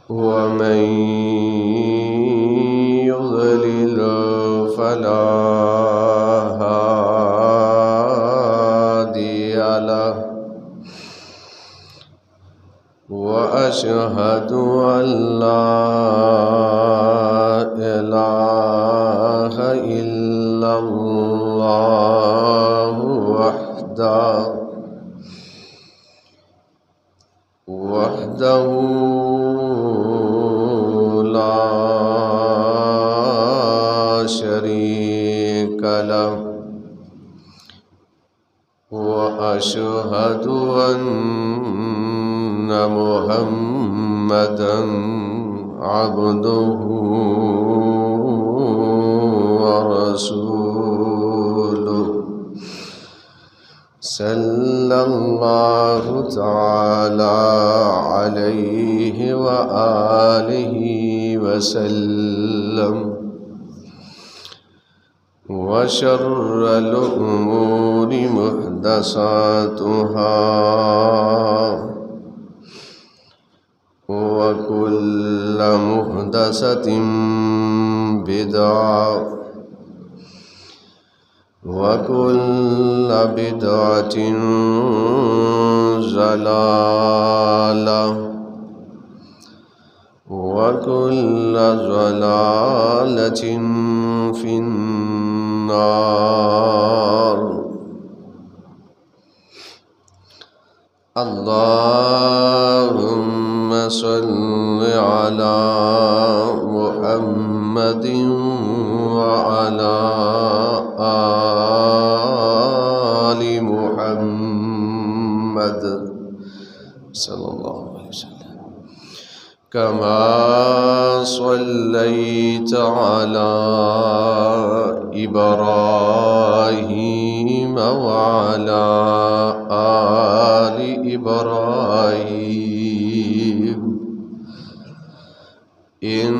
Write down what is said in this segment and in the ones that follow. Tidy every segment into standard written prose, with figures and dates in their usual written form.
ومن يضلل فلا هادي له وأشهد أن لا إله إلا الله وحده لا شريك له وأشهد أن محمدًا عبده ورسوله صلى الله تعالى عليه وآله وسلم وشر الأمور محدثاتها وكل محدثة بدعة وكل بدعة ضلالة وكل ضلالة في النار. اللهم صل على محمد وعلى آل محمد صلى الله عليه وسلم كما صليت على إبراهيم وعلى آل إبراهيم إنك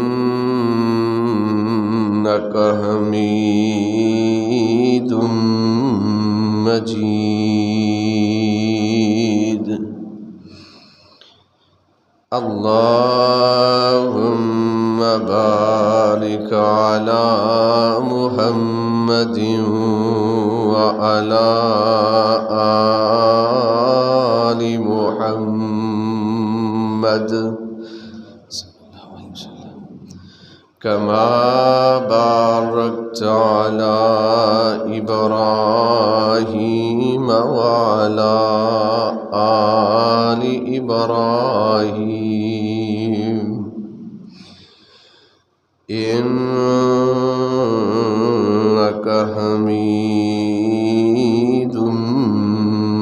حميد مجيد. اللهم بارك على محمد وعلى آل محمد كما باركت على إبراهيم وعلى آل إبراهيم إنك حميد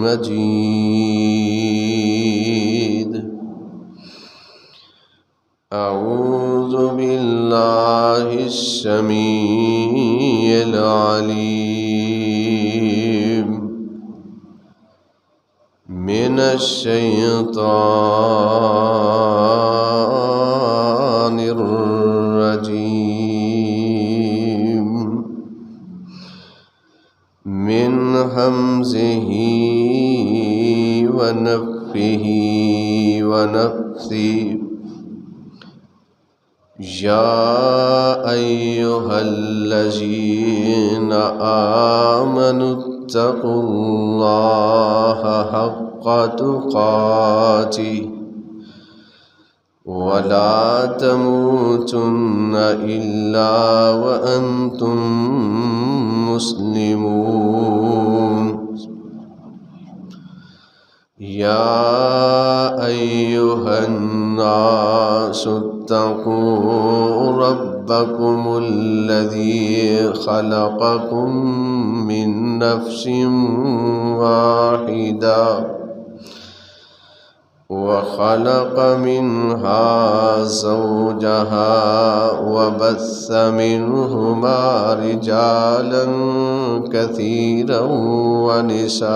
مجيد. أعوذ بالله السميع العليم من الشيطان الرجيم من همزه ونفخه ونفثه. يا أيها الذين آمنوا اتقوا الله حق تقاته ولا تموتن إلا وأنتم مسلمون. يا أيها الناس اتقوا ربكم الذي خلقكم من نفس واحدة وخلق منها زوجها وبث منهما رجالا كثيرا ونساء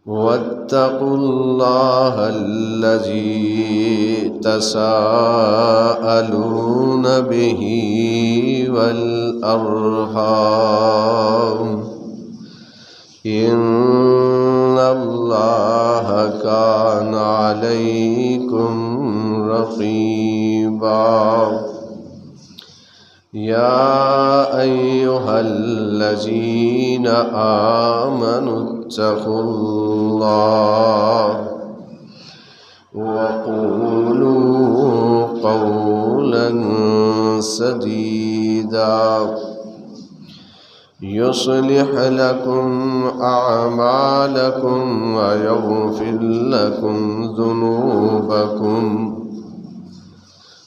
واتقوا الله الذي تساءلون به والأرحام إن الله كان عليكم رقيبا يا أيها الذين آمنوا اتقوا الله وقولوا قولا سديدا يصلح لكم أعمالكم ويغفر لكم ذنوبكم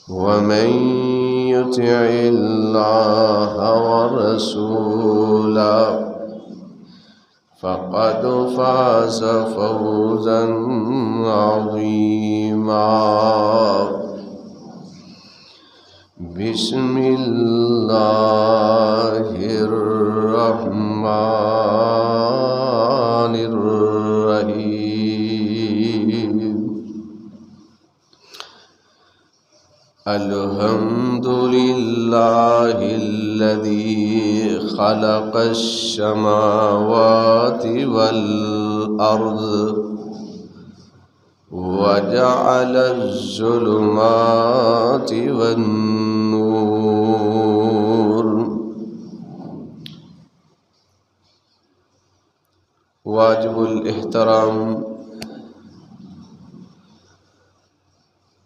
ومن يطع الله ورسوله فقد فاز فوزا عظيما بسم الله الرحمن الرحيم الحمد لله الذي خلق السماوات والأرض وجعل الظلمات والنور واجب الاحترام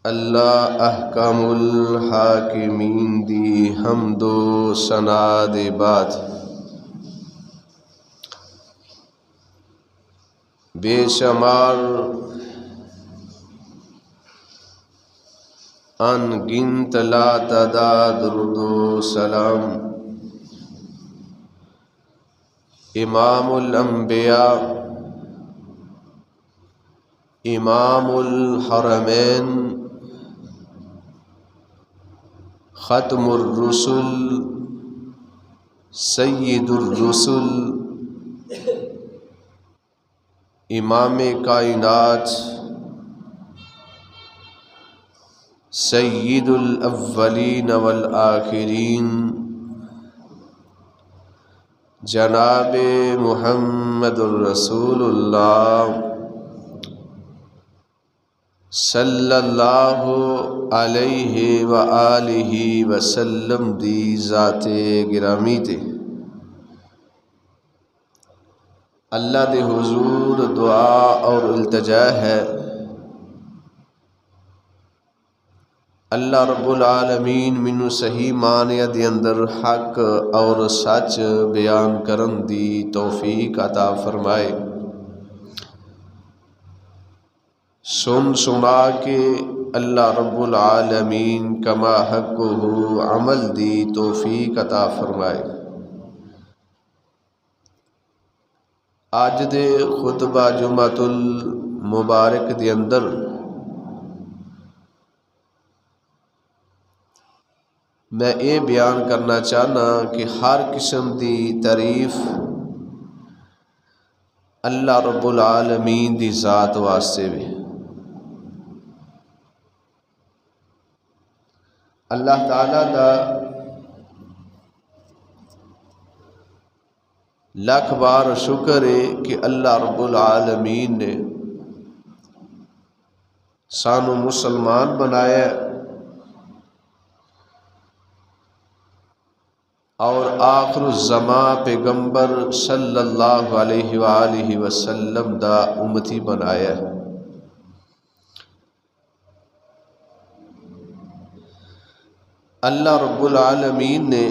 اللہ احکام الحاکمین دی حمد و ثنا دے بعد بے شمار ان گنت لا تعداد درود و سلام امام الانبیاء امام الحرمین ختم الرسل سید الرسل امام کائنات سید الاولین والآخرین جناب محمد الرسول اللہ صلی اللہ علیہ وآلہ وسلم دی ذات گرامی تے اللہ دے حضور دعا اور التجا ہے اللہ رب العالمین منو صحیح معنی دے اندر حق اور سچ بیان کرن دی توفیق عطا فرمائے سن سنا کے اللہ رب العالمین کما حقہ عمل دی توفیق عطا فرمائے آج دے خطبہ جمعۃ المبارک دے اندر میں یہ بیان کرنا چاہنا کہ ہر قسم دی تعریف اللہ رب العالمین دی ذات واسطے بھی اللہ تعالیٰ دا لاکھ بار شکر ہے کہ اللہ رب العالمین نے سانو مسلمان بنایا اور آخر الزمان پیغمبر صلی اللہ علیہ وآلہ وسلم دا امتی بنایا اللہ رب العالمین نے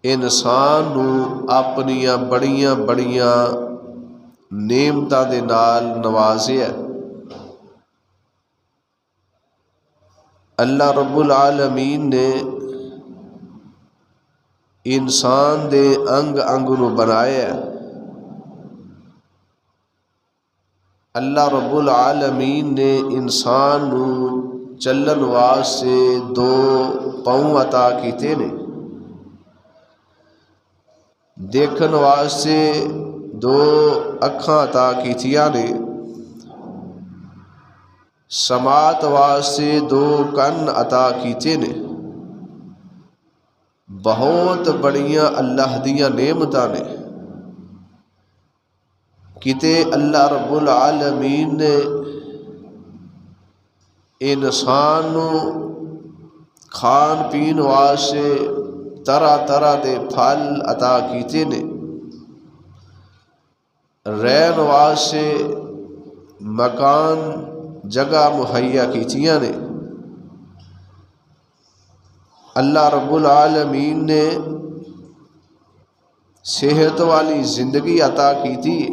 انسان نو اپنیاں بڑیاں بڑیاں نعمتاں دے نال نوازیا اللہ رب العالمین نے انسان دے انگ انگ نو بنایا اللہ رب العالمین نے انسان نو چلن واسطے دو پاؤں عطا کیتے نے دیکھن واسطے دو اکھاں عطا کیتیاں نے سماعت واسطے دو کن عطا کیتے نے بہت بڑیاں اللہ دیاں نعمتاں نے کتے اللہ رب العالمین نے انسان نو کھان پین واسطے طرح طرح دے پھل عطا کیتے نے، رہن واسطے مکان جگہ مہیا کیتیاں نے، اللہ رب العالمین نے صحت والی زندگی عطا کیتی ہے۔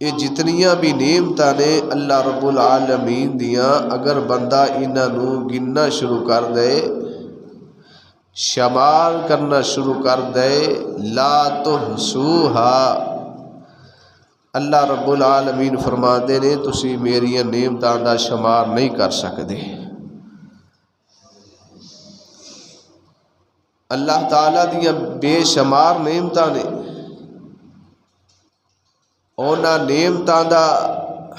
یہ جتنیاں بھی نعمتاں نے اللہ رب العالمین دیاں، اگر بندہ انہاں نو گننا شروع کر دے، شمار کرنا شروع کر دے، لا تحصوها، اللہ رب العالمین فرماندے نے تسی میریاں نعمتاں دا شمار نہیں کر سکدے۔ اللہ تعالیٰ دیاں بے شمار نعمتاں نے، اونا نعمتاں دا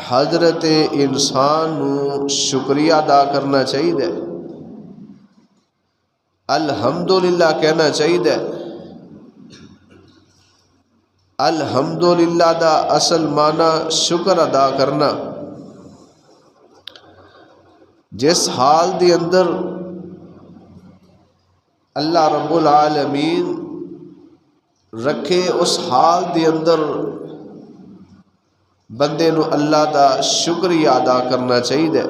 حضرت انسان نو شکریہ ادا کرنا چاہیے، الحمدللہ کہنا چاہیے۔ الحمدللہ دا اصل معنی شکر ادا کرنا۔ جس حال دے اندر اللہ رب العالمین رکھے، اس حال دے اندر بندے نو اللہ دا شکریہ ادا کرنا چاہیے۔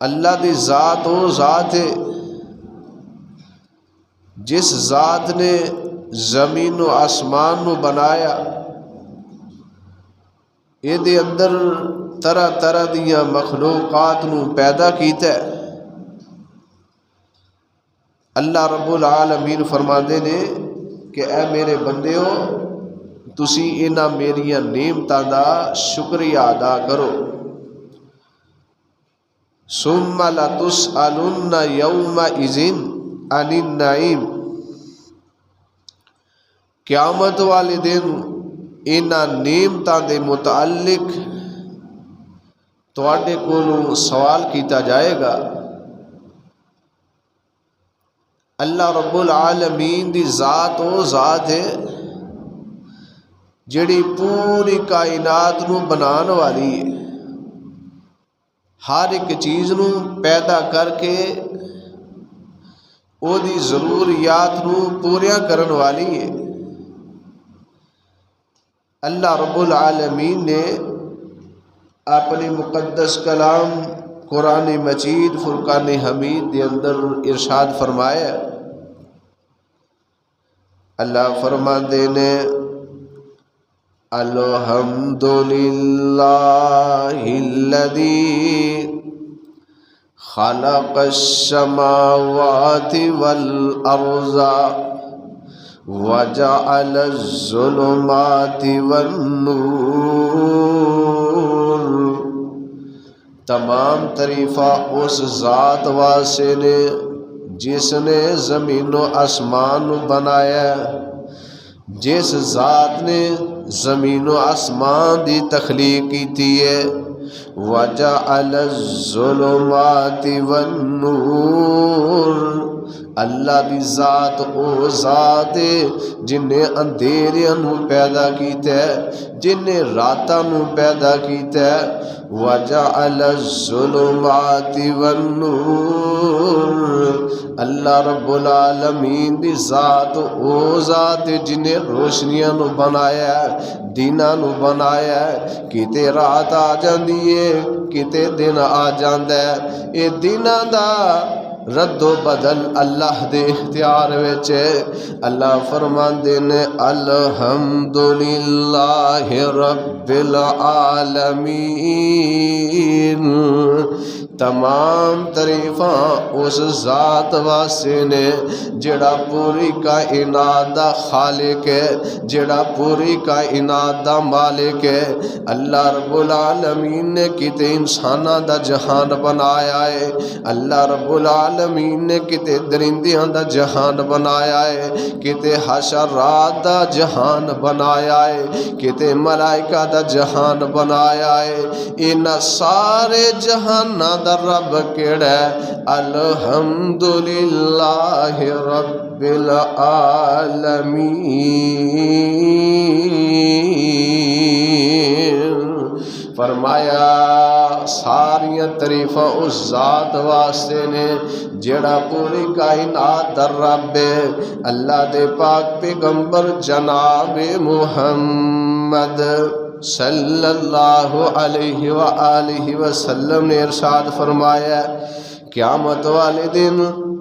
اللہ دی ذات وہ ذات ہے جس ذات نے زمین و آسمان نو بنایا، یہ دے اندر طرح طرح دیاں مخلوقات نو پیدا کیتا ہے۔ اللہ رب العالمین فرماندے نے کہ اے میرے بندیو، تسی انہاں میریاں نعمتاں دا شکریہ ادا کرو۔ ثم لتسألن یومئذ عن النعیم، قیامت والے دن انہاں نعمتاں دے متعلق تواڈے کولوں سوال کیتا جائے گا۔ اللہ رب العالمین دی ذات وہ ذات ہے جڑی پوری کائنات نو بنان والی ہے، ہر ایک چیز نو پیدا کر کے او دی ضروریات نو پوریاں کرن والی ہے۔ اللہ رب العالمین نے اپنے مقدس کلام قرآن مجید فرقان حمید دے اندر ارشاد فرمایا، اللہ فرماندے نے الحمدللہ الذی خلق السماوات والارض وجعل الظلمات والنور، تمام تعریفہ اس ذات واسطے نے جس نے زمین و آسمان بنایا، جس ذات نے زمین و آسمان دی تخلیق کی ہے۔ وجعل الظلمات والنور، اللہ دی ذات او ذات ہے جن نے اندھیریاں نو پیدا کیتا ہے، جن نے راتاں نو پیدا کیتا ہے۔ وجعل الظلمات والنور، اللہ رب العالمین دی ذات او ذات جن نے روشنیاں نو بنایا ہے، دیناں نو بنایا ہے، کتے رات آ جاندی ہے کتے دن آ جاندا ہے۔ اے دیناں دا رد و بدل اللہ دے اختیار وچ ہے۔ اللہ فرماندے نے الحمدللہ رب العالمین، تمام تعریفاں اس ذات واسطے نے جڑا پوری کائنات دا خالق ہے، جڑا پوری کائنات دا مالک ہے۔ اللہ رب العالمین نے کتے انساناں دا جہان بنایا ہے، اللہ رب العالمین نے کتے درندیاں دا جہان بنایا ہے، کتے حشرات دا جہان بنایا ہے، کتے ملائکہ دا جہان بنایا ہے۔ انہاں سارے جہاناں دا رب کیڑا ہے؟ الحمدللہ رب رب العالمین۔ فرمایا ساریاں تعریفاں اس ذات واسطے نے جڑا پوری کائنات دا رب ہے، اللہ دے پاک پیغمبر جناب محمد صلی اللہ علیہ وآلہ وسلم نے ارشاد فرمایا قیامت والے دن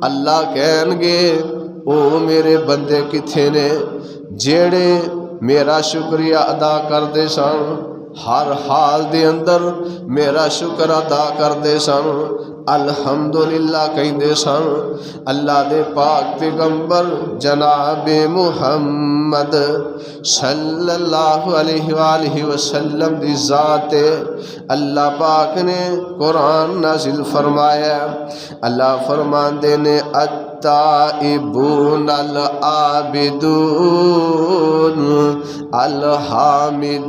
اللہ کہن گے او میرے بندے کتھے نے جڑے میرا شکریہ ادا کردے سن، ہر حال دے اندر میرا شکر ادا کردے سن، الحمدللہ کہندے سن۔ اللہ دے پاک پیغمبر جناب محمد صلی اللہ علیہ وآلہ وسلم دی ذات اللہ پاک نے قرآن نازل فرمایا، اللہ فرماندے نے التائبون العابدون الحامدون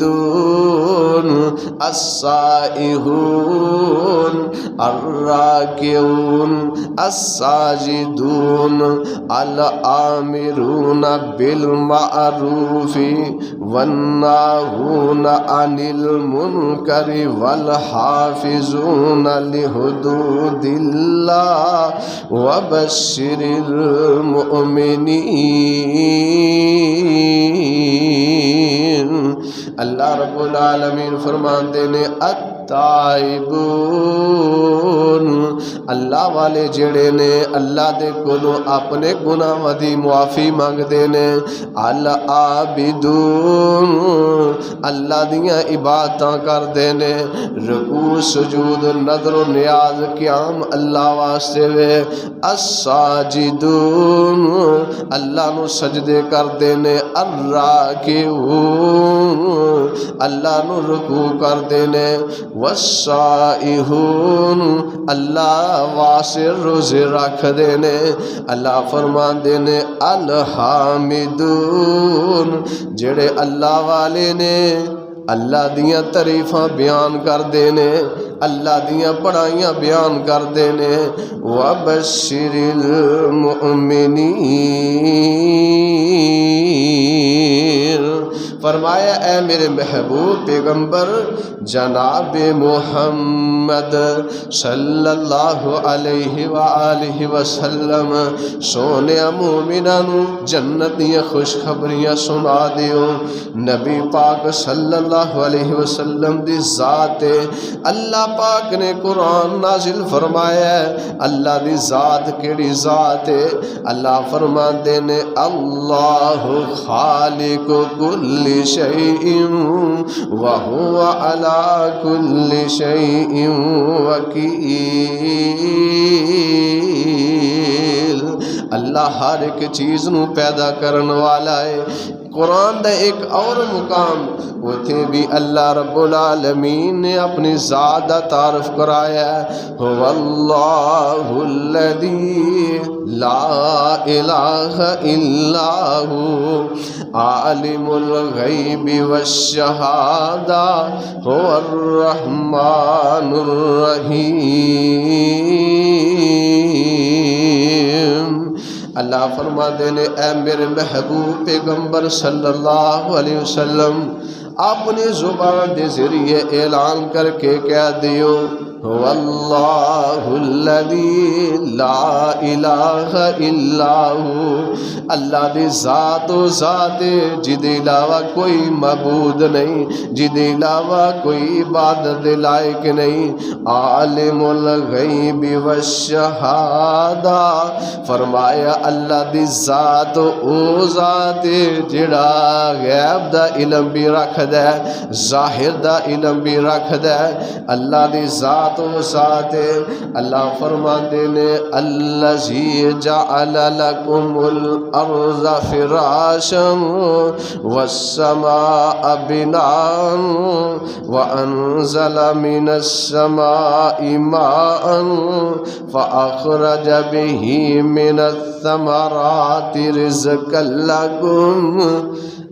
السائحون الراکعون الساجدون الآمرون بالمعروف والناهون عن المنکر والحافظون لحدود اللہ وبشر المؤمنین۔ اللہ رب العالمین فرماندے نے التائبون، اللہ والے جڑے نے اللہ دے کولوں اپنے گناہاں دی معافی مانگدے نے، العابدون اللہ دیاں عبادتاں کردے نے، رکوع سجود نظر و نیاز قیام اللہ واسطے وے، الساجدون اللہ نو سجدے کردے نے، الراکعون اللہ نو رکوع کردے نے، والسائحون اللہ واسطے روزے رکھ دے نے۔ اللہ فرمان دے نے الحامدون جڑے اللہ والے نے اللہ دیاں تعریفاں بیان کر دے نے، اللہ دیاں بڑائیاں بیان کر دے نے، وبشر المؤمنین۔ فرمایا اے میرے محبوب پیغمبر جناب محمد صلی اللہ علیہ وآلہ وسلم سونے مومنان جنت دیا خوشخبریاں سنا دیو۔ نبی پاک صلی اللہ علیہ وسلم دی ذات اللہ پاک نے قرآن نازل فرمایا ہے۔ اللہ دی ذات کیڑی ذات ہے؟ اللہ فرماندے نے اللہ خالق کل شیء وہو علی کل شیء وکیل۔ اللہ ہر ایک چیز نو پیدا کرن والا ہے۔ قرآن دا ایک اور مقام اتھے بھی اللہ رب العالمین نے اپنی ذات دا تعارف کرایا ہے، هو اللہ الذی لا الہ الا ہو عالم الغیب والشہادہ هو الرحمن الرحیم۔ اللہ فرما دینے اے میرے محبوب پیغمبر صلی اللہ علیہ وسلم اپنی زبان دے ذریعے اعلان کر کے کہہ دیو هو اللہ الذی لا الہ الا ہو۔ اللہ دی ذات و ذات جدے علاوہ کوئی معبود نہیں، جدے علاوہ کوئی عبادت لائق نہیں۔ عالم الغیب والشہادہ فرمایا اللہ دی ذات او ذات جڑا غیب دا علم بھی رکھ دے، ظاہر دا علم بھی رکھ دے۔ اللہ دی ذات و ذات اللہ فرماندے نے الذی جعل لکم الارض فراشا والسماء بناء وانزل من السماء ماء فاخرج به من الثمرات رزقا لکم۔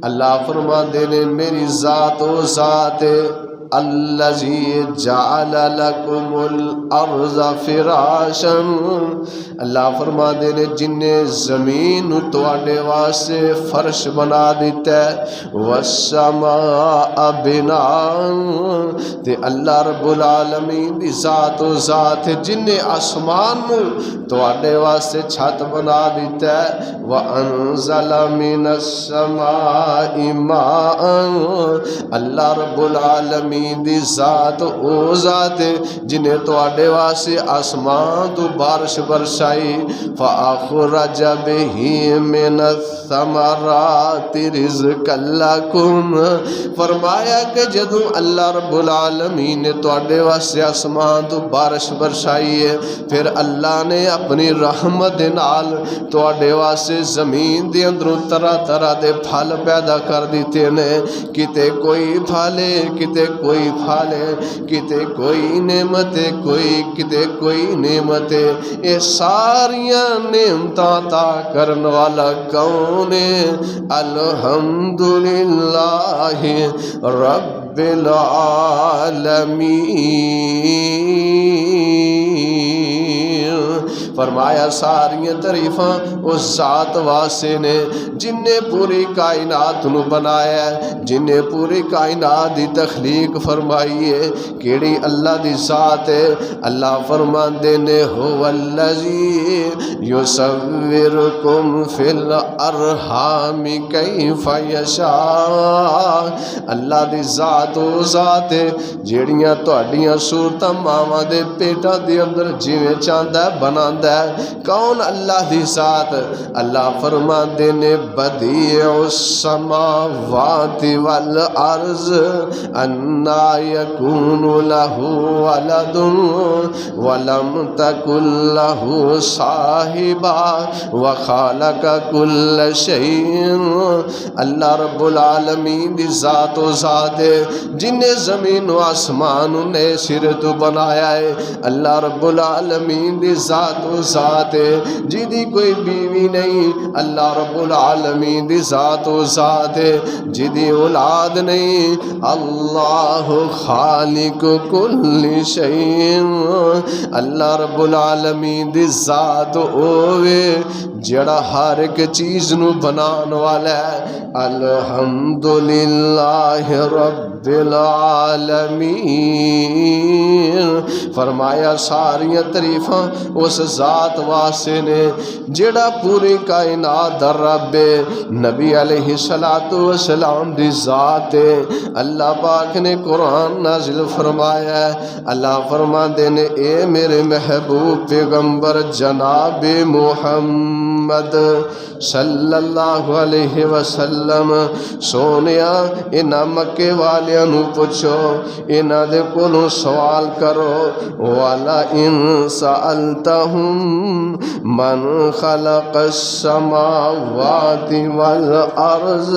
اللہ فرماندے نے میری ذات و ذات الذی جعل لکم الارض فراشا، اللہ فرما دے نے جن نے زمین تواڈے واسطے فرش بنا دیتا ہے، والسماء بناء، تے اللہ رب العالمین دی ذات و ذات جن نے آسمان تواڈے واسطے چھت بنا دیتا ہے، وانزل من السماء ماء، اللہ رب العالمین دی ذات او ذات جنہیں تواڈے واسطے آسمان تو بارش برسائی، فاخرج به من الثمرات رزقا لکم، فرمایا کہ جدوں اللہ رب العالمین نے تواڈے واسطے آسمان تو بارش برسائی ہے، پھر اللہ نے اپنی رحمت دے نال تواڈے واسطے زمین دے اندروں طرح طرح دے پھل پیدا کر دیتے نے، کتے کوئی پھالے کتے کوئی پھالے، کتے کوئی نعمت کوئی کتے کوئی نعمت، اے ساریاں نعمتاں عطا کرن والا کون ہے؟ الحمدللہ رب العالمین، فرمایا ساریاں تعریفاں اس ذات واسطے نے جن نے پوری کائنات نو بنایا ہے، جن نے پوری کائنات دی تخلیق فرمائی ہے، کیڑی اللہ دی ذات ہے؟ اللہ فرماندے نے هو الذی یصورکم فی الارحام کیف یشاء، اللہ دی ذات او ذات ہے جیڑیاں تہاڈیاں صورتاں ماواں دے پیٹاں دے اندر جویں چاہندا ہے بناندا ہے۔ کون اللہ دی ذات؟ اللہ فرماندے نے بدیع السماوات والارض انا یکون لہ ولد ولم تکن لہ صاحبہ وخلق کل شیء، اللہ رب العالمین دی ذات و ذات ہے جن نے زمین و آسمان نے سر تو بنایا ہے، اللہ رب العالمین دی ذات و ذات ہے جی دی کوئی بیوی نہیں، اللہ رب العالمین دی ذات و ذات ہے جی دی اولاد نہیں، اللہ خالق کل شیء، اللہ رب العالمین دی ذات ہوئے جڑا ہر ایک چیز نو بنان والا ہے۔ الحمدللہ رب العالمین، فرمایا ساریاں تعریفاں اس ذات واسطے نے جڑا پوری کائنات دا رب ہے، نبی علیہ السلام دی ذات ہے۔ اللہ پاک نے قرآن نازل فرمایا ہے، اللہ فرماندے نے اے میرے محبوب پیغمبر جناب محمد صلی اللہ علیہ وسلم، سونیا انہاں مکے والیاں نو پوچھو، انہاں دے کولوں سوال کرو، وَلَئِن سَأَلْتَهُم مَّن خَلَقَ السَّمَاوَاتِ وَالْأَرْضِ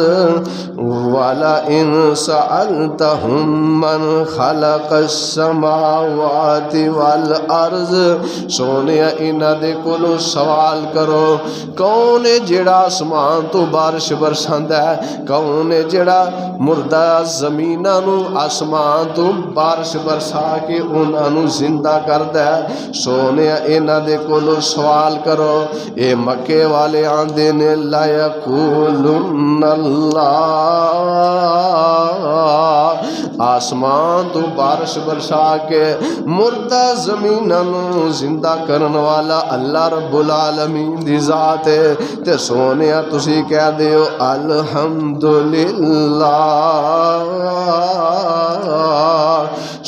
وَلَئِن سَأَلْتَهُم مَّن خَلَقَ السَّمَاوَاتِ وَالْأَرْضِ، سونیا انہاں دے کولوں سوال کرو کون ہے جڑا آسمان تو بارش برساندا ہے، کون ہے جڑا مردہ زمیناں نو آسمان تو بارش برسا کے انہاں نو زندہ کردا ہے، سونیا انہاں دے کولوں سوال کرو۔ اے مکے والے آندے نے لا یقولن اللہ، آسمان تو بارش برسا کے مردہ زمیناں نو زندہ کرن والا اللہ رب العالمین دی ذات ہے، تے سونیا تسی کہہ دیو الحمدللہ،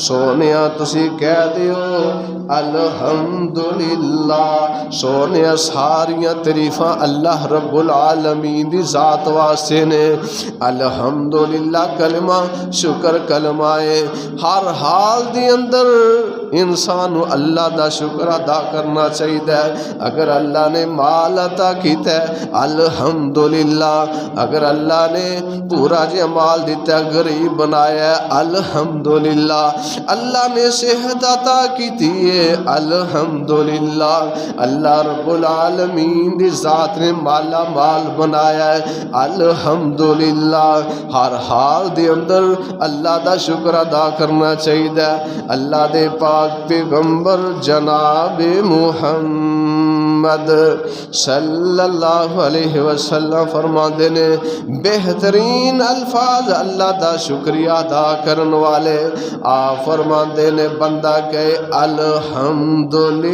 سونیا تسی کہہ دیو الحمدللہ، سونیا ساریاں تعریفاں اللہ رب العالمین دی ذات واسطے نے۔ الحمدللہ کلمہ شکر کلمہ ہے، ہر حال دی اندر انسان نو اللہ دا شکر ادا کرنا چاہیے. اگر اللہ نے مال عطا کیتا ہے الحمدللہ، اگر اللہ نے پورا جہا مال دیتا ہے غریب بنایا ہے الحمدللہ، اللہ نے صحت عطا کیتی ہے الحمدللہ، اللہ رب العالمین دی ذات نے مالا مال بنایا ہے الحمدللہ. ہر حال دے اندر اللہ دا شکر ادا کرنا چاہیے. اللہ دے پاک پیغمبر جناب محمد صلی اللہ علیہ وسلم فرماندے نے بہترین الفاظ اللہ دا شکریہ ادا کرن والے آپ فرماندے نے بندہ کہے الحمدللہ.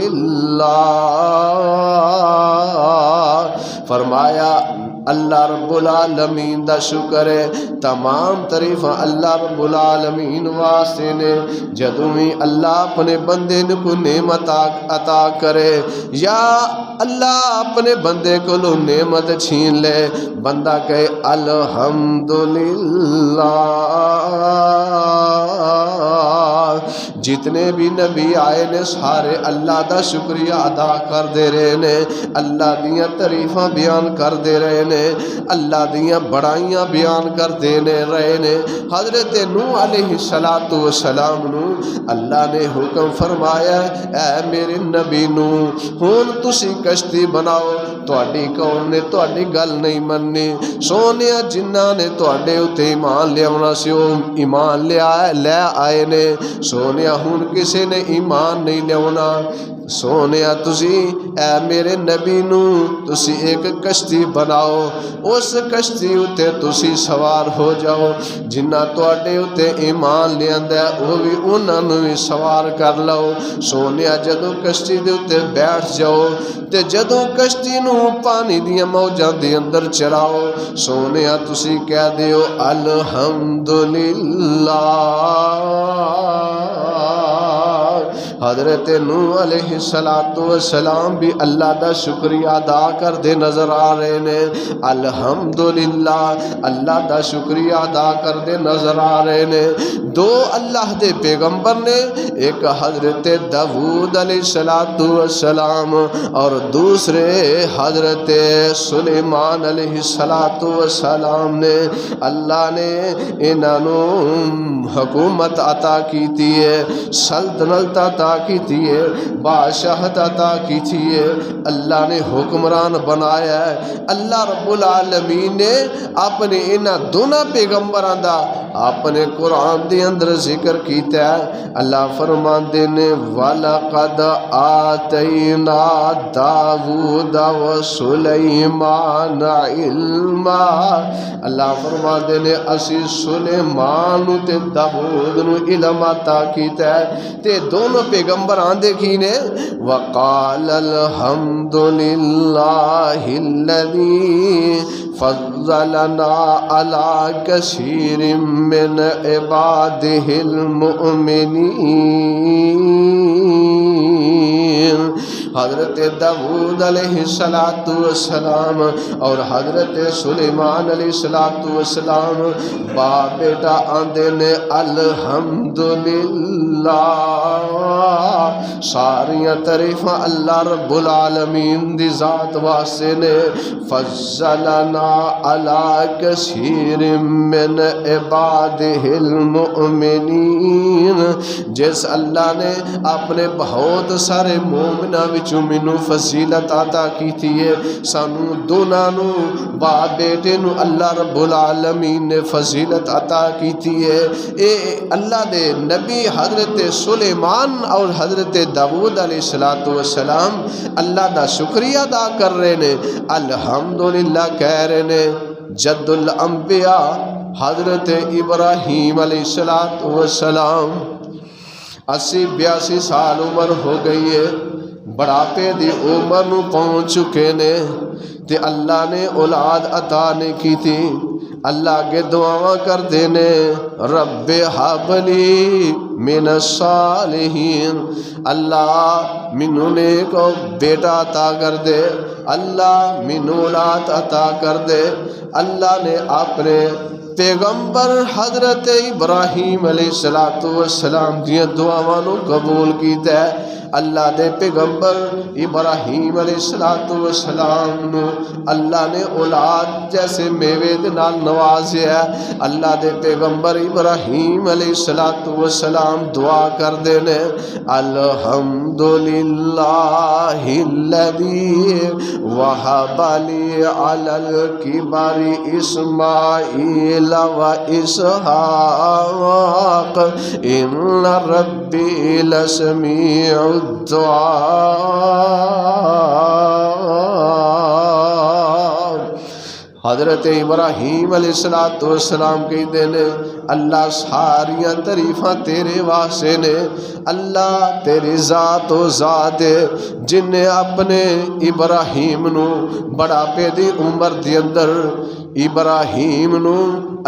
فرمایا اللہ رب العالمین دا شکر ہے، تمام تعریف اللہ رب العالمین واسطے نے. جدوں ہی اللہ اپنے بندے کو نعمت عطا کرے یا اللہ اپنے بندے کو نعمت چھین لے، بندہ کہے الحمدللہ. جتنے بھی نبی آئے نے سارے اللہ دا شکریہ ادا کر دے رہے نے، اللہ دیاں تعریفاں بیان کر دے رہے نے، اللہ دیاں بڑائیاں بیان کر دے رہے نے. حضرت نوح علیہ السلام نو اللہ نے حکم فرمایا اے میرے نبی نوح ہن تسی کشتی بناؤ. تہاڈی قوم نے تہاڈی گل نہیں مننی، سونیا جنہاں نے تہاڈے اُتے ایمان لیاونا سی او ایمان لے آئے نے. سونیا ہن کسے نے ایمان نہیں لیاونا. سونیا تسی اے میرے نبی نو تسی ایک کشتی بناؤ، اس کشتی اتے تسی سوار ہو جاؤ. جنہ تواڈے اتے ایمان لیاندا ہے وہ بھی انہاں نوں بھی سوار کر لو. سونیا جدوں کشتی دے اتے بیٹھ جاؤ تے جدوں کشتی نو پانی دیاں موجاں دے اندر چلاؤ، سونیا تسی کہہ دیو الحمدللہ. حضرت نوح علیہ السلام بھی اللہ دا شکریہ ادا کر دے نظر آ رہے نے. الحمدللہ اللہ دا شکریہ ادا کر دے نظر آ رہے نے. دو اللہ دے پیغمبر نے، ایک حضرت داؤد علیہ السلام اور دوسرے حضرت سلیمان علیہ السلام نے. اللہ نے انہوں حکومت عطا کیتی ہے، سلطنت عطا کیتی ہے، بادشاہت عطا کیتی ہے، اللہ نے حکمران بنایا ہے. اللہ رب العالمین نے اپنے انہاں دونوں پیغمبراں دا اپنے قرآن دے اندر ذکر کیتا ہے. اللہ فرماندے نے وَلَقَدْ آتَيْنَا دَاوُودَ وَسُلَيْمَانَ عِلْمًا. اللہ فرماندے نے اسی سلیمان تے داؤد نو علم عطا کیتا ہے. تے دونوں پیغمبر آندے کی نے وَقَالَ الْحَمْدُ لِلَّهِ الَّذِي فَضَّلَنَا عَلَى كَثِيرٍ مِّنْ عِبَادِهِ الْمُؤْمِنِينَ. حضرت داؤد علیہ السلام اور حضرت سلیمان علیہ السلام باپ بیٹا آندے نے الحمدللہ. ساریاں تعریفاں اللہ رب العالمین دی ذات واسطے نے. فضلنا علی کثیر من عبادہ المؤمنین. جس اللہ نے اپنے بہت سارے مومناں وچوں مینوں فضیلت عطا کیتی ہے، سانو دونوں نو باپ بیٹے نو اللہ رب العالمین نے فضیلت عطا کیتی ہے. اے اللہ دے نبی حضرت سلیمان اور حضرت داؤد علیہ السلام اللہ دا شکریہ ادا کر رہے نے، الحمدللہ کہہ رہے نے. جد الانبیاء حضرت ابراہیم علیہ السلام 80-82 سال عمر ہو گئی ہے، بڑھاپے دی عمر نو پہنچ چکے نے تے اللہ نے اولاد عطا نہیں کی تھی. اللہ کے دعاواں کر دینے رب حبلی من الصالحین. اللہ منو نے کو بیٹا عطا کر دے، اللہ منو اولاد عطا کر دے. اللہ نے اپنے پیغمبر حضرت ابراہیم علیہ السلام دیاں دعاواں نو قبول کیتا ہے اللہ دے پیغمبر ابراہیم علیہ السلام نو اللہ نے اولاد جیسے میوے دے نال نوازیا ہے اللہ دے پیغمبر ابراہیم علیہ السلام دعا کر دینے الحمدللہ الذی وہب لی علی الکبر اسماعیل و اسحاق ان ربی لسمیع الدعاء۔ حضرت ابراہیم علیہ السلام کہتے ہیں اللہ ساریاں تعریفاں تیرے واسطے نے اللہ تیری ذات و ذات جن نے اپنے ابراہیم نو بڑھاپے دی عمر دی اندر ابراہیم نو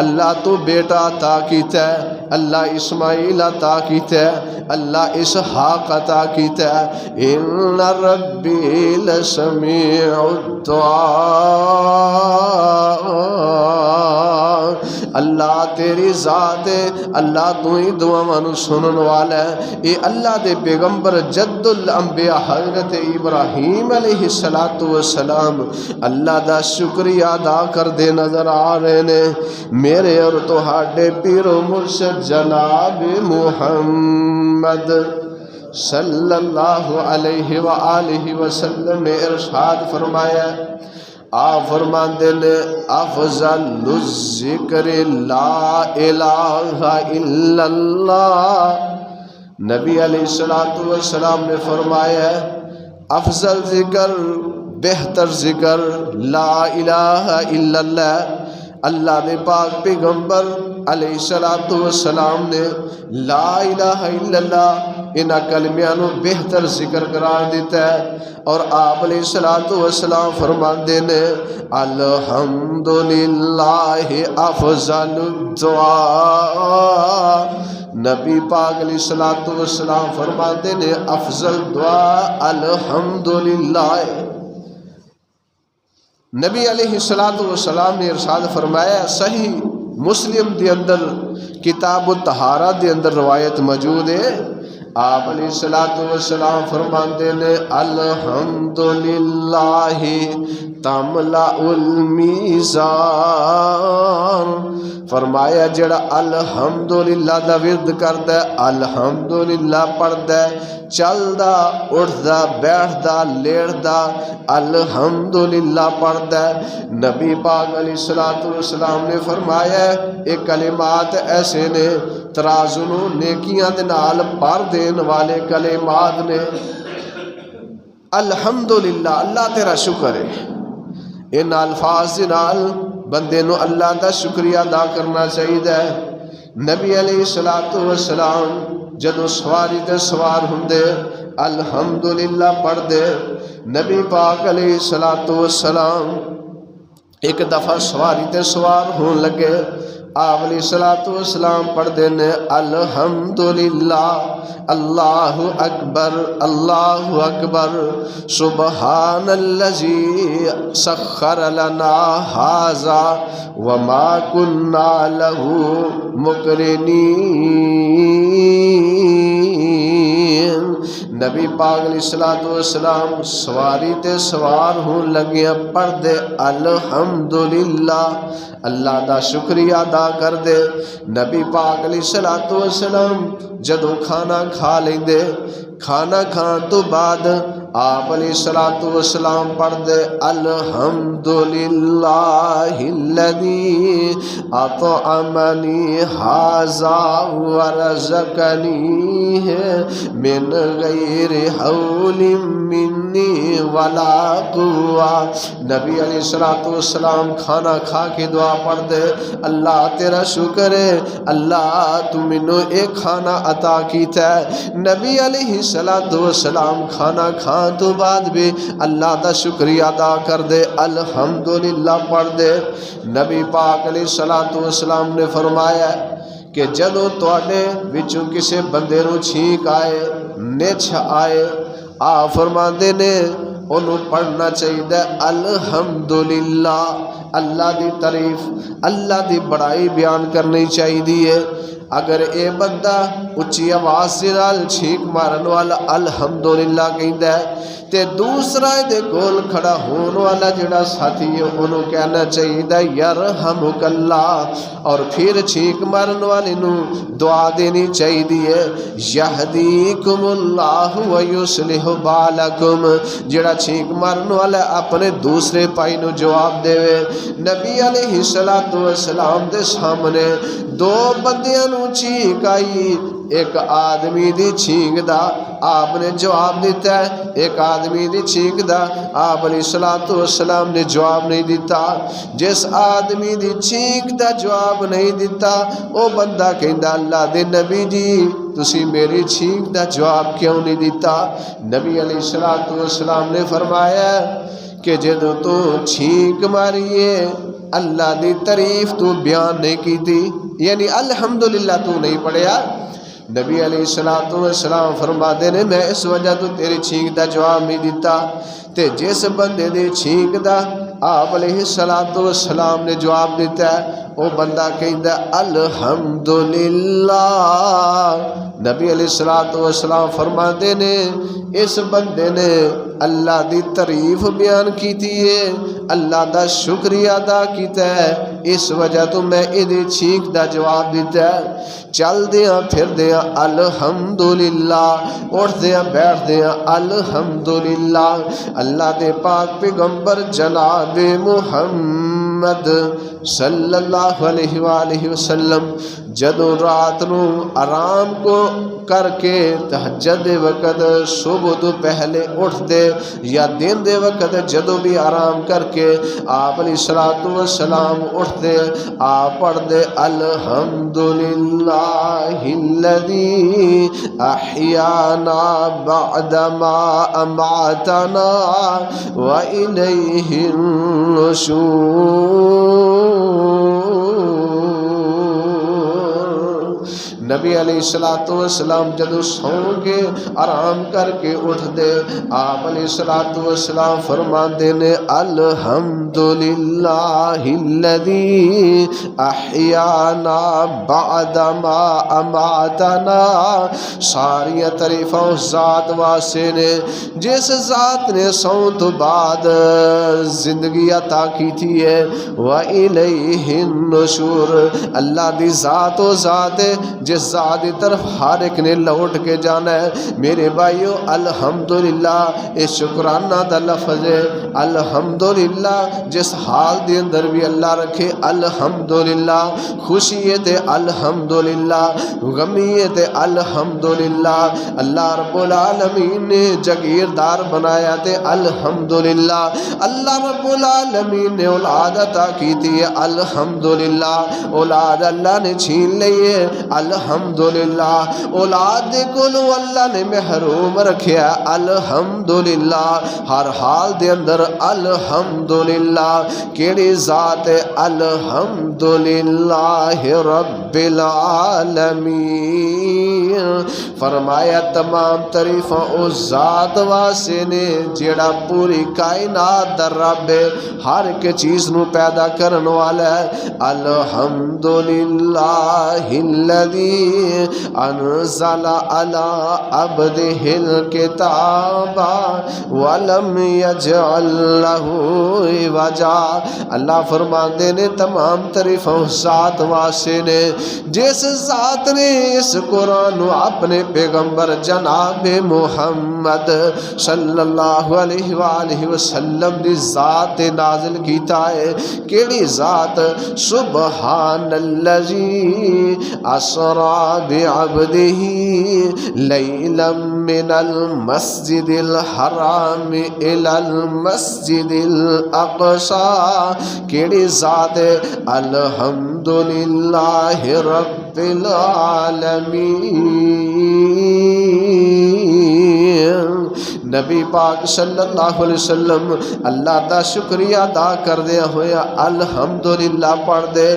اللہ تو بیٹا عطا کیتا ہے اللہ اسماعیل عطا کیتا ہے اللہ اسحاق عطا کیتا ہے ان ربی لسمیع الدعاء۔ اللہ تیری ذات ہے اللہ تو ہی دعاواں نو سنن والا ہے اے اللہ دے پیغمبر جد الانبیاء حضرت ابراہیم علیہ السلام اللہ دا شکریہ ادا کر دے نظر آ رہے نے میرے اور تہاڈے پیر و مرشد جناب محمد صلی اللہ علیہ وآلہ وسلم نے ارشاد فرمایا آپ فرماندے نے افضل الذکر لا الہ الا اللہ نبی علیہ السلام نے فرمایا افضل ذکر بہتر ذکر لا الہ الا اللہ اللہ نے پاک پیغمبر علیہ السلام نے لا الہ الا اللہ انہاں کلمیاں نو بہتر ذکر قرار دیتا ہے اور آپ علیہ السلام فرماندے نے الحمدللہ افضل الدعاء نبی پاک علیہ السلام فرماندے نے افضل دعا الحمدللہ۔ نبی علیہ السلام نے ارشاد فرمایا صحیح مسلم دے اندر کتاب الطہارہ دے اندر روایت موجود ہے آپ علیہ السلام فرماندے نے الحمدللہ تملأ المیزان فرمایا جڑا الحمدللہ دا ورد کردا ہے الحمدللہ پڑھدا ہے چلدا اٹھدا بیٹھدا لیٹدا الحمدللہ پڑھدا ہے نبی پاک علیہ السلام نے فرمایا یہ کلمات ایسے نے ترازو نو نیکیاں دے نال بھر دین والے کلمات نے الحمدللہ اللہ تیرا شکر ہے ان الفاظ دے نال بندے نو اللہ دا شکریہ ادا کرنا چاہیے نبی علیہ السلام جدو سواری تے سوار ہوندے الحمدللہ پڑھ دے نبی پاک علیہ السلام ایک دفعہ سواری تے سوار ہون لگے آپ علیہ السلام پڑھ دینے الحمدللہ اللہ اکبر سبحان الذی سخر لنا ھذا وما كنا له مقرنین نبی پاک علیہ السلام سواری تے سوار ہون لگے پڑھ دے الحمدللہ اللہ دا شکریہ ادا کر دے نبی پاک علیہ السلام جدو کھانا کھا لیں دے کھانا کھان تو بعد آپ علیہ السلام پڑھ دے الحمدللہ الذی اطعمنی ھذا ورزقنی من غیر حول منی ولا قوہ نبی علیہ السلام کھانا کھا کے دعا پڑھ دے اللہ تیرا شکر ہے اللہ تو منو ایک کھانا عطا کیتا ہے نبی علیہ السلام کھانا کھان تو بعد بھی اللہ دا شکریہ ادا کر دے الحمدللہ پڑھ دے نبی پاک علیہ السلام نے فرمایا کہ جدو تواڈے وچوں کسے بندے نو چھینک آئے نچھ آئے فرماندے نے انہوں پڑھنا چاہیے الحمدللہ، اللہ دی تعریف، اللہ دی بڑائی بیان کرنی چاہیے۔ اگر اے بندہ اچھی آواز سے نال چھینک مارن والا الحمدللہ کہندا ہے تے دوسرا دے کول کھڑا ہون والا جڑا ساتھی ہے انہوں کہنا چاہیے یرحمک اللہ، اور پھر چھینک مارن والے نو دعا دینی چاہیے یہدیکم اللہ ویصلح بالکم، جڑا چھینک مارن والا اپنے دوسرے پائی نو جواب دے۔ نبی علیہ السلام دے سامنے دو بندیاں نو چھینک آئی، ایک آدمی دی چھینک دا آپ نے جواب دیتا ہے، ایک آدمی دی چھینک دا آپ علیہ السلام نے جواب نہیں دیتا۔ جس آدمی دی چھینک دا جواب نہیں دیتا او بندہ کہندا اللہ دے نبی جی تسی میری چھینک دا جواب کیوں نہیں دیتا؟ نبی علیہ السلام نے فرمایا کہ جدوں تو چھینک ماریے اللہ دی تعریف تو بیان نہیں کی تھی، یعنی الحمدللہ تو نہیں پڑھیا۔ نبی علیہ السلام فرماتے نے میں اس وجہ تو تیری چھینک دا جواب نہیں دیتا تے جس بندے دے چھینک دا آپ علیہ السلام نے جواب دیتا ہے وہ بندہ کہندا الحمدللہ۔ نبی علیہ السلام فرماتے نے اس بندے نے اللہ دی تعریف بیان کیتی ہے، اللہ دا شکریہ ادا کیتا ہے، اس وجہ تو میں ادھی چھینک دا جواب دیتا ہے۔ چل دیاں پھر دیاں الحمدللہ، اٹھ دیاں بیٹھ دیاں الحمدللہ۔ اللہ دے پاک پیغمبر جناب محمد صلی اللہ علیہ وآلہ وسلم جدوں رات نو آرام کو کر کے تہجد دے وقت صبح تو پہلے اٹھ دے یا دن دے وقت جدوں بھی آرام کر کے آپ علیہ السلام اٹھ دے آپ پڑھ دے الحمدللہ الذی احیانا بعدما اماتنا وإلیہ النشور۔ نبی علیہ السلام جدو سو کے آرام کر کے اٹھ دے آپ علیہ السلام فرماندے نے الحمدللہ الذی احیانا بعدما اماتنا، ساری تعریفاں اس ذات واسطے نے جس ذات نے سو تو بعد زندگی عطا کی تھی ہے۔ وَإِلَيْهِ النُّشُورُ، اللہ دی ذات و ذات ہے جس ذات کی طرف ہر ایک نے لوٹ کے جانا ہے۔ میرے بھائیو الحمدللہ اس شکرانہ دا لفظ ہے الحمدللہ، جس حال دے اندر بھی اللہ رکھے الحمدللہ، خوشی ہے تے الحمدللہ، غمی ہے تے الحمدللہ، اللہ رب العالمین نے جگیردار بنایا تے الحمدللہ، اللہ رب العالمین نے اولاد عطا کی تھی الحمدللہ، اولاد اللہ نے چھین لی ہے الحمدللہ، اولاد کولو اللہ نے محروم رکھیا الحمدللہ، ہر حال دے اندر الحمدللہ۔ کیڑی ذات ہے الحمدللہ رب العالمین، فرمایا تمام تعریفاں اس ذات واسطے نے جیڑا پوری کائنات دا رب ہے، ہر ایک چیز نو پیدا کرن والا ہے۔ الحمدللہ الذی انزل علی عبدہ الکتاب ولم یجعل لہ عوجا، اللہ فرماندے نے تمام تعریفاں ذات واسطے نے جس ذات نے اس قرآن اپنے پیغمبر جناب محمد صلی اللہ علیہ وآلہ وسلم دی ذات نازل کیتا ہے۔ کیڑی ذات؟ سبحان الذی اسرا بعبدہ لیلا من المسجد الحرام الى المسجد الاقصى، کیڑی ذات ہے؟ الحمدللہ رب العالمین۔ نبی پاک صلی اللہ علیہ وسلم اللہ دا شکریہ ادا کردیا ہویا الحمدللہ پڑھ دے،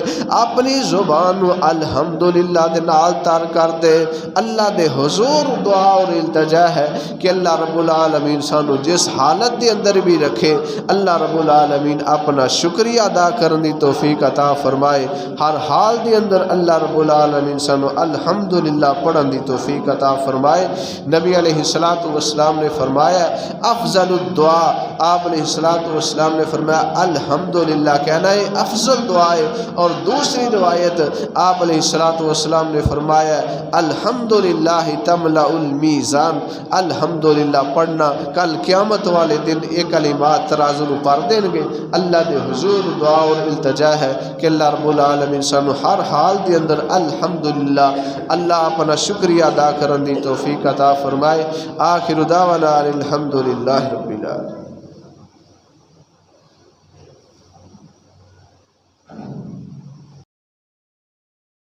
اپنی زبان الحمدللہ دے نال تر کر دے۔ اللہ دے حضور دعا اور التجا ہے کہ اللہ رب العالمین سانو جس حالت دے اندر بھی رکھے، اللہ رب العالمین اپنا شکریہ ادا کرنے دی توفیق عطا فرمائے۔ ہر حال دے اندر اللہ رب العالمین سانو الحمدللہ پڑھن دی توفیق عطا فرمائے۔ نبی علیہ السلام نے فرمایا افضل الدعا، آپ علیہ السلام نے فرمایا الحمدللہ کہنا ہے افضل دعا ہے۔ اور دوسری روایت آپ علیہ السلام نے فرمایا الحمدللہ تملأ المیزان، الحمدللہ پڑھنا کل قیامت والے دن یہ کلمات ترازو نو پر دیں گے۔ اللہ دے حضور دعا اور التجا ہے کہ اللہ رب العالمین سانو ہر حال دے اندر الحمدللہ اللہ اپنا شکریہ ادا کرن دی توفیق عطا فرمائے۔ آخر دعوانا الحمدللہ رب العالمین۔